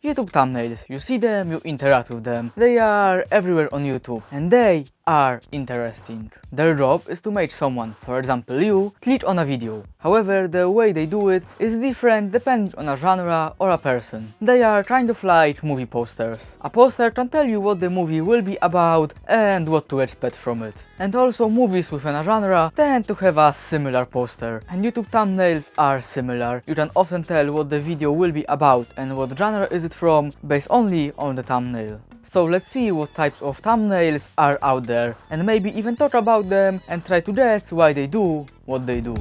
YouTube thumbnails, you see them, you interact with them, they are everywhere on YouTube and they are interesting. Their job is to make someone, for example you, click on a video. However, the way they do it is different depending on a genre or a person. They are kind of like movie posters. A poster can tell you what the movie will be about and what to expect from it. And also movies within a genre tend to have a similar poster. And YouTube thumbnails are similar. You can often tell what the video will be about and what genre is it from based only on the thumbnail. So let's see what types of thumbnails are out there and maybe even talk about them and try to guess why they do what they do.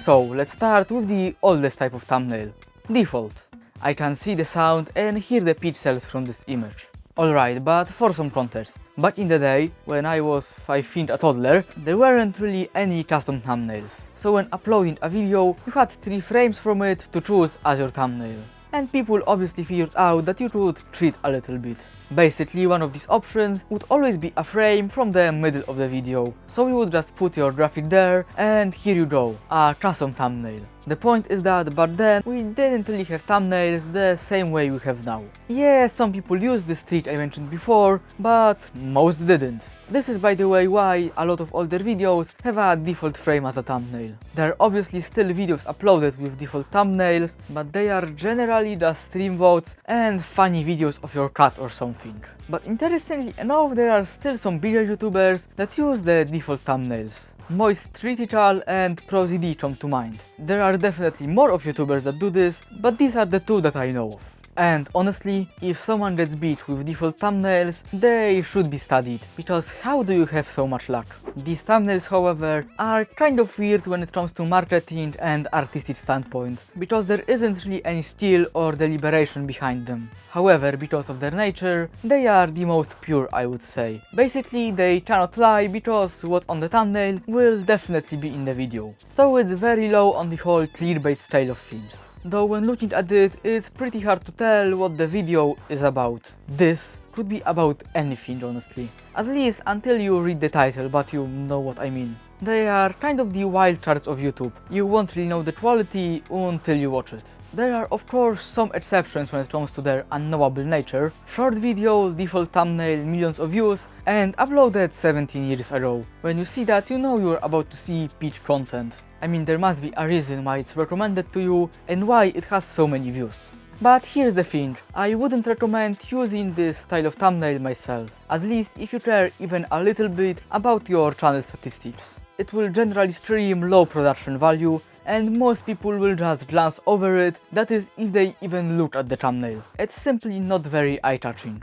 So let's start with the oldest type of thumbnail, default. I can see the sound and hear the pixels from this image. Alright, but for some context, back in the day, when I was, I think, a toddler, there weren't really any custom thumbnails. So when uploading a video, you had 3 frames from it to choose as your thumbnail. And people obviously figured out that you could cheat a little bit. Basically, one of these options would always be a frame from the middle of the video. So you would just put your graphic there and here you go, a custom thumbnail. The point is that back then we didn't really have thumbnails the same way we have now. Yeah, some people used this trick I mentioned before, but most didn't. This is, by the way, why a lot of older videos have a default frame as a thumbnail. There are obviously still videos uploaded with default thumbnails, but they are generally just stream votes and funny videos of your cat or something. But interestingly enough, there are still some bigger YouTubers that use the default thumbnails. Moist Critical and ProZD come to mind. There are definitely more of YouTubers that do this, but these are the 2 that I know of. And honestly, if someone gets beat with default thumbnails, they should be studied, because how do you have so much luck? These thumbnails, however, are kind of weird when it comes to marketing and artistic standpoint, because there isn't really any skill or deliberation behind them. However, because of their nature, they are the most pure, I would say. Basically, they cannot lie because what's on the thumbnail will definitely be in the video. So it's very low on the whole clickbait style of things. Though when looking at it, it's pretty hard to tell what the video is about. This could be about anything, honestly. At least until you read the title, but you know what I mean. They are kind of the wild cards of YouTube. You won't really know the quality until you watch it. There are of course some exceptions when it comes to their unknowable nature. Short video, default thumbnail, millions of views, and uploaded 17 years ago. When you see that, you know you're about to see peak content. I mean, there must be a reason why it's recommended to you and why it has so many views. But here's the thing, I wouldn't recommend using this style of thumbnail myself, at least if you care even a little bit about your channel statistics. It will generally stream low production value and most people will just glance over it, that is if they even look at the thumbnail. It's simply not very eye-catching.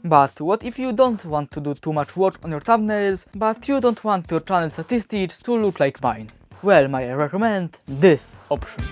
But what if you don't want to do too much work on your thumbnails, but you don't want your channel statistics to look like mine? Well, may I recommend this option.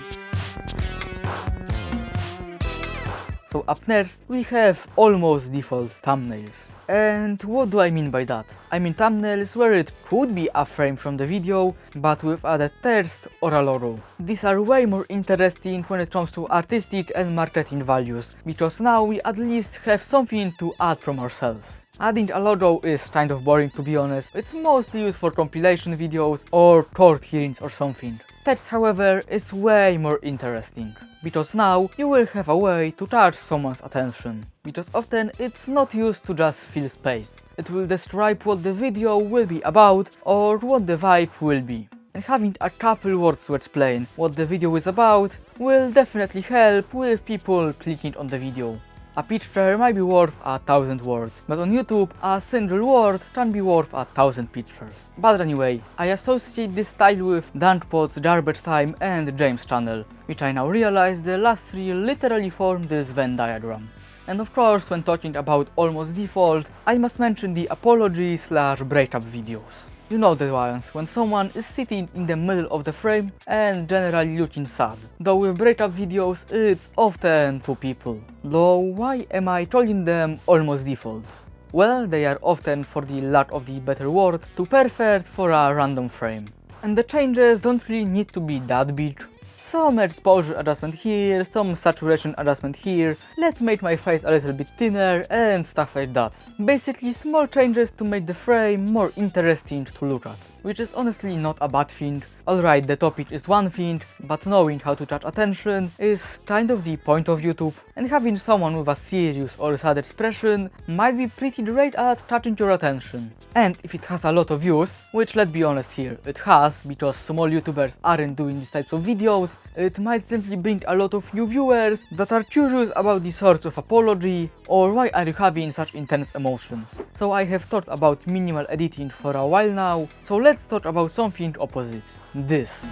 So up next, we have almost default thumbnails. And what do I mean by that? I mean thumbnails where it could be a frame from the video, but with added text or a logo. These are way more interesting when it comes to artistic and marketing values, because now we at least have something to add from ourselves. Adding a logo is kind of boring, to be honest. It's mostly used for compilation videos or court hearings or something. Text, however, is way more interesting, because now you will have a way to catch someone's attention. Because often it's not used to just fill space. It will describe what the video will be about or what the vibe will be. And having a couple words to explain what the video is about will definitely help with people clicking on the video. A picture might be worth 1,000 words, but on YouTube, a single word can be worth 1,000 pictures. But anyway, I associate this style with Dunkpot's Garbage Time and James' channel, which I now realize the last 3 literally form this Venn diagram. And of course, when talking about almost default, I must mention the apology/breakup videos. You know the ones, when someone is sitting in the middle of the frame and generally looking sad. Though with breakup videos, it's often 2 people. Though why am I calling them almost default? Well, they are often, for the lack of the better word, too perfect for a random frame. And the changes don't really need to be that big. Some exposure adjustment here, some saturation adjustment here, let's make my face a little bit thinner and stuff like that. Basically small changes to make the frame more interesting to look at. which is honestly not a bad thing. Alright, the topic is one thing, but knowing how to catch attention is kind of the point of YouTube, and having someone with a serious or sad expression might be pretty great at catching your attention. And if it has a lot of views, which let's be honest here, it has, because small YouTubers aren't doing these types of videos, it might simply bring a lot of new viewers that are curious about the source of apology, or why are you having such intense emotions. So I have thought about minimal editing for a while now, so let's talk about something opposite. This.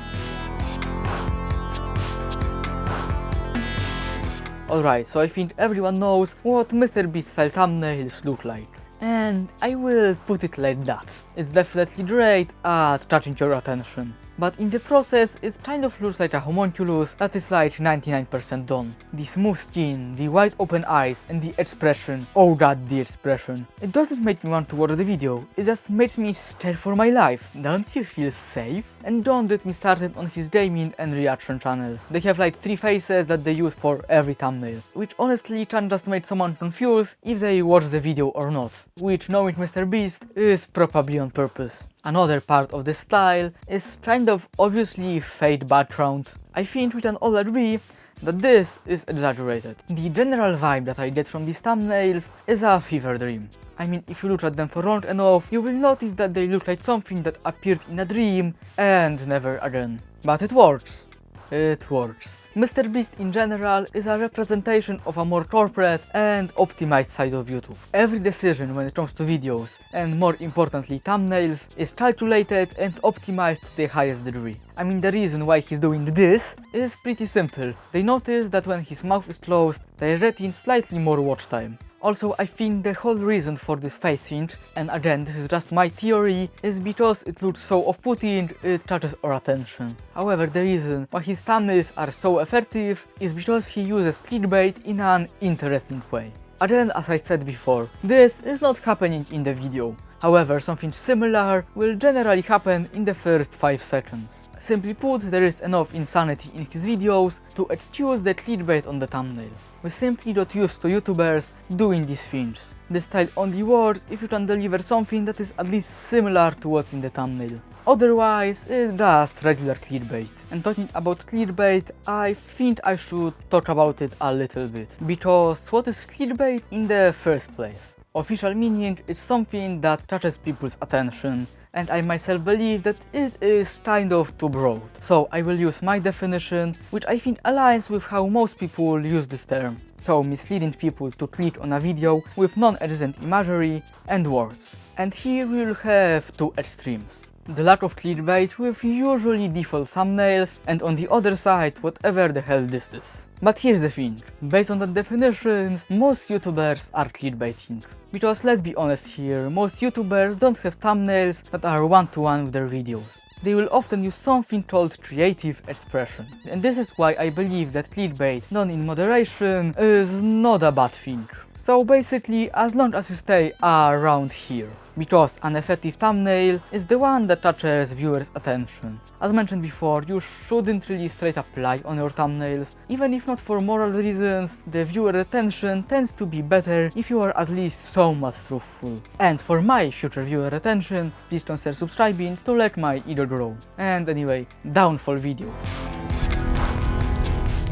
Alright, so I think everyone knows what MrBeast style thumbnails look like. And I will put it like that. It's definitely great at catching your attention. But in the process, it kind of looks like a homunculus that is like 99% done. The smooth skin, the wide open eyes, and the expression. Oh god, the expression. It doesn't make me want to watch the video, it just makes me scared for my life. Don't you feel safe? And don't get me started on his gaming and reaction channels. They have like 3 faces that they use for every thumbnail, which honestly can just make someone confused if they watch the video or not, which, knowing MrBeast, is probably on purpose. Another part of the style is kind of obviously fake background. I think we can all agree that this is exaggerated. The general vibe that I get from these thumbnails is a fever dream. I mean, if you look at them for long enough, you will notice that they look like something that appeared in a dream and never again. But it works. It works. MrBeast in general is a representation of a more corporate and optimized side of YouTube. Every decision when it comes to videos, and more importantly thumbnails, is calculated and optimized to the highest degree. I mean, the reason why he's doing this is pretty simple. They notice that when his mouth is closed, they're getting slightly more watch time. Also, I think the whole reason for this facing, and again this is just my theory, is because it looks so off-putting, it catches our attention. However, the reason why his thumbnails are so effective is because he uses clickbait in an interesting way. Again, as I said before, this is not happening in the video. However, something similar will generally happen in the first 5 seconds. Simply put, there is enough insanity in his videos to excuse the clickbait on the thumbnail. We simply got used to YouTubers doing these things. This style only works if you can deliver something that is at least similar to what's in the thumbnail. Otherwise, it's just regular clickbait. And talking about clickbait, I think I should talk about it a little bit. Because what is clickbait in the first place? Official meaning is something that catches people's attention, and I myself believe that it is kind of too broad. So I will use my definition, which I think aligns with how most people use this term. So misleading people to click on a video with non-existent imagery and words. And here we'll have 2 extremes. The lack of clickbait with usually default thumbnails, and on the other side whatever the hell this is. But here's the thing, based on the definitions, most YouTubers are clickbaiting. Because let's be honest here, most YouTubers don't have thumbnails that are one-to-one with their videos. They will often use something called creative expression. And this is why I believe that clickbait done in moderation is not a bad thing. So basically, as long as you stay around here. Because an effective thumbnail is the one that catches viewers' attention. As mentioned before, you shouldn't really straight up lie on your thumbnails. Even if not for moral reasons, the viewer retention tends to be better if you are at least somewhat truthful. And for my future viewer retention, please consider subscribing to let my ego grow. And anyway, downfall videos.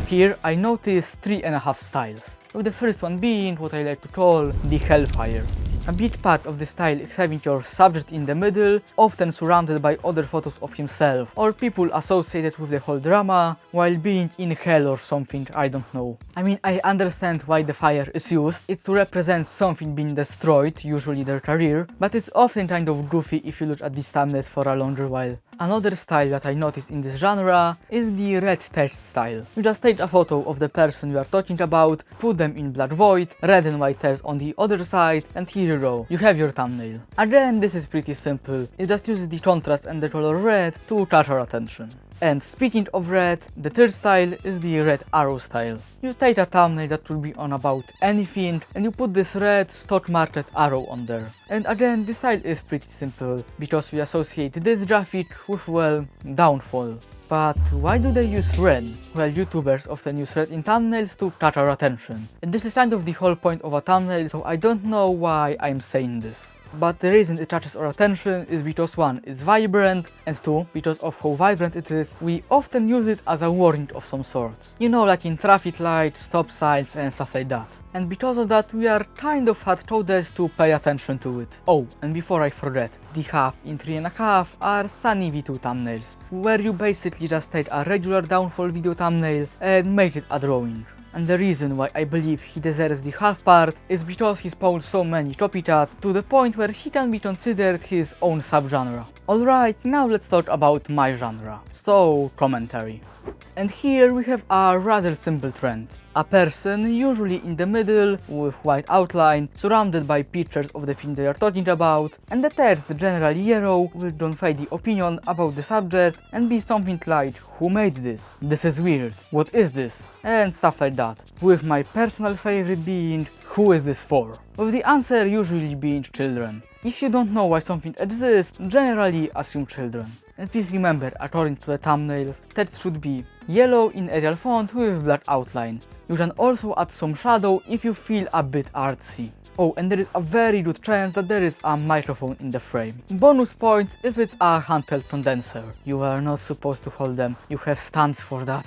Here I noticed 3.5 styles, with the first one being what I like to call the Hellfire. A big part of the style is having your subject in the middle, often surrounded by other photos of himself or people associated with the whole drama, while being in hell or something, I don't know. I mean, I understand why the fire is used, it's to represent something being destroyed, usually their career, but it's often kind of goofy if you look at these thumbnails for a longer while. Another style that I noticed in this genre is the red text style. You just take a photo of the person you are talking about, put them in black void, red and white text on the other side, and here you go, you have your thumbnail. Again, this is pretty simple, it just uses the contrast and the color red to catch our attention. And speaking of red, the third style is the red arrow style. You take a thumbnail that will be on about anything and you put this red stock market arrow on there. And again, this style is pretty simple, because we associate this graphic with, well, downfall. But why do they use red? Well, YouTubers often use red in thumbnails to catch our attention. And this is kind of the whole point of a thumbnail, so I don't know why I'm saying this. but the reason it catches our attention is because 1. It's vibrant, and 2. Because of how vibrant it is, we often use it as a warning of some sorts. You know, like in traffic lights, stop signs and stuff like that. And because of that, we are kind of hard-coded to pay attention to it. Oh, and before I forget, the half in 3.5 are Sunny V2 thumbnails, where you basically just take a regular downfall video thumbnail and make it a drawing. And the reason why I believe he deserves the half part is because he spawned so many copycats to the point where he can be considered his own subgenre. Alright, now let's talk about my genre. So, commentary. And here we have a rather simple trend. A person, usually in the middle, with white outline, surrounded by pictures of the thing they are talking about, and the text generally yellow, will convey the opinion about the subject and be something like, who made this? This is weird. What is this? And stuff like that. With my personal favorite being, who is this for? With the answer usually being children. If you don't know why something exists, generally assume children. And please remember, according to the thumbnails, text should be yellow in Arial font with black outline. You can also add some shadow if you feel a bit artsy. Oh, and there is a very good chance that there is a microphone in the frame. Bonus points if it's a handheld condenser. You are not supposed to hold them, you have stands for that.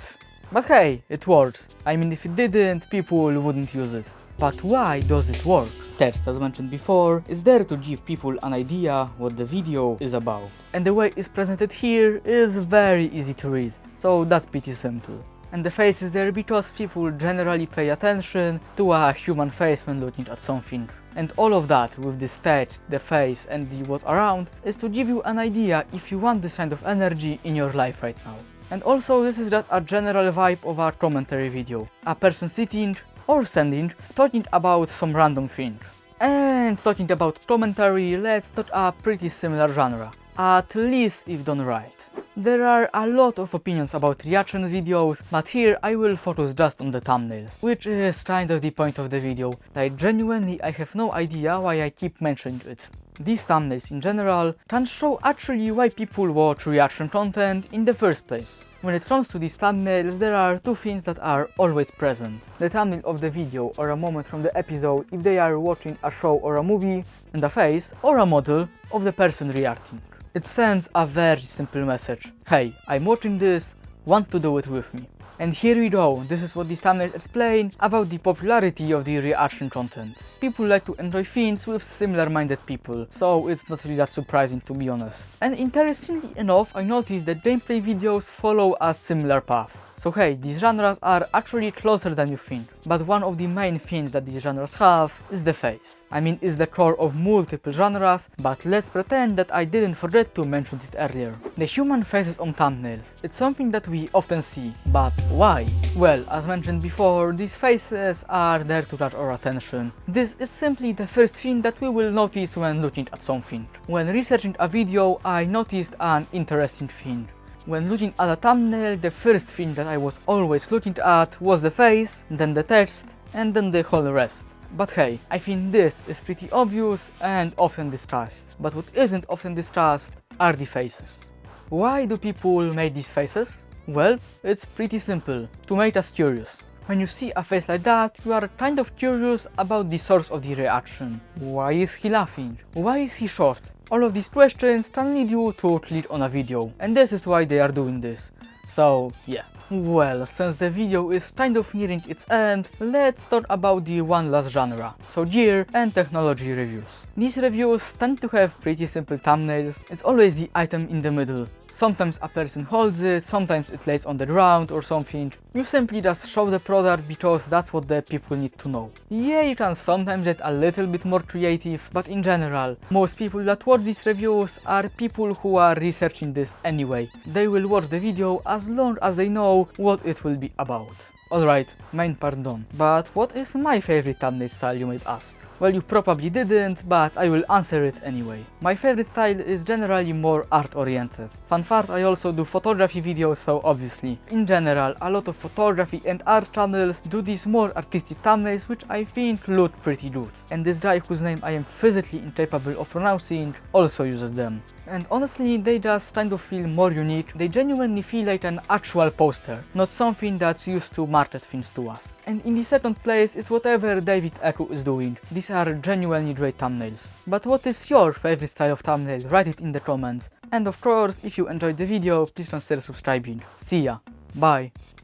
But hey, it works. I mean, if it didn't, people wouldn't use it. But why does it work? Text, as mentioned before, is there to give people an idea what the video is about. And the way it's presented here is very easy to read, so that's pretty simple. And the face is there because people generally pay attention to a human face when looking at something. And all of that with this text, the face and the what's around is to give you an idea if you want this kind of energy in your life right now. And also this is just a general vibe of a commentary video. A person sitting or standing, talking about some random thing. And talking about commentary, let's talk a pretty similar genre, at least if done right. There are a lot of opinions about reaction videos, but here I will focus just on the thumbnails, which is kind of the point of the video. Like, genuinely I have no idea why I keep mentioning it. These thumbnails in general can show actually why people watch reaction content in the first place. When it comes to these thumbnails, there are two things that are always present. The thumbnail of the video or a moment from the episode if they are watching a show or a movie, and a face or a model of the person reacting. It sends a very simple message. Hey, I'm watching this, want to do it with me. And here we go, this is what these thumbnails explain about the popularity of the reaction content. People like to enjoy things with similar-minded people, so it's not really that surprising to be honest. And interestingly enough, I noticed that gameplay videos follow a similar path. So hey, these genres are actually closer than you think, but one of the main things that these genres have is the face. I mean, it's the core of multiple genres, but let's pretend that I didn't forget to mention this earlier. The human faces on thumbnails. It's something that we often see, but why? Well, as mentioned before, these faces are there to catch our attention. This is simply the first thing that we will notice when looking at something. When researching a video, I noticed an interesting thing. When looking at a thumbnail, the first thing that I was always looking at was the face, then the text, and then the whole rest. But hey, I think this is pretty obvious and often discussed. But what isn't often discussed are the faces. Why do people make these faces? Well, it's pretty simple, to make us curious. When you see a face like that, you are kind of curious about the source of the reaction. Why is he laughing? Why is he short? All of these questions can lead you to click on a video, and this is why they are doing this. So yeah. Well, since the video is kind of nearing its end, let's talk about the one last genre, so gear and technology reviews. These reviews tend to have pretty simple thumbnails, it's always the item in the middle. Sometimes a person holds it, sometimes it lays on the ground or something. You simply just show the product because that's what the people need to know. Yeah, you can sometimes get a little bit more creative, but in general, most people that watch these reviews are people who are researching this anyway. They will watch the video as long as they know what it will be about. Alright, main part done. But what is my favorite thumbnail style, you might ask? Well, you probably didn't, but I will answer it anyway. My favorite style is generally more art-oriented. Fun fact, I also do photography videos, so obviously. In general, a lot of photography and art channels do these more artistic thumbnails, which I think look pretty good. And this guy whose name I am physically incapable of pronouncing also uses them. And honestly, they just kind of feel more unique. They genuinely feel like an actual poster, not something that's used to market things to us. And in the second place is whatever David Echo is doing. These are genuinely great thumbnails. But what is your favorite style of thumbnail? Write it in the comments. And of course, if you enjoyed the video, please consider subscribing. See ya. Bye.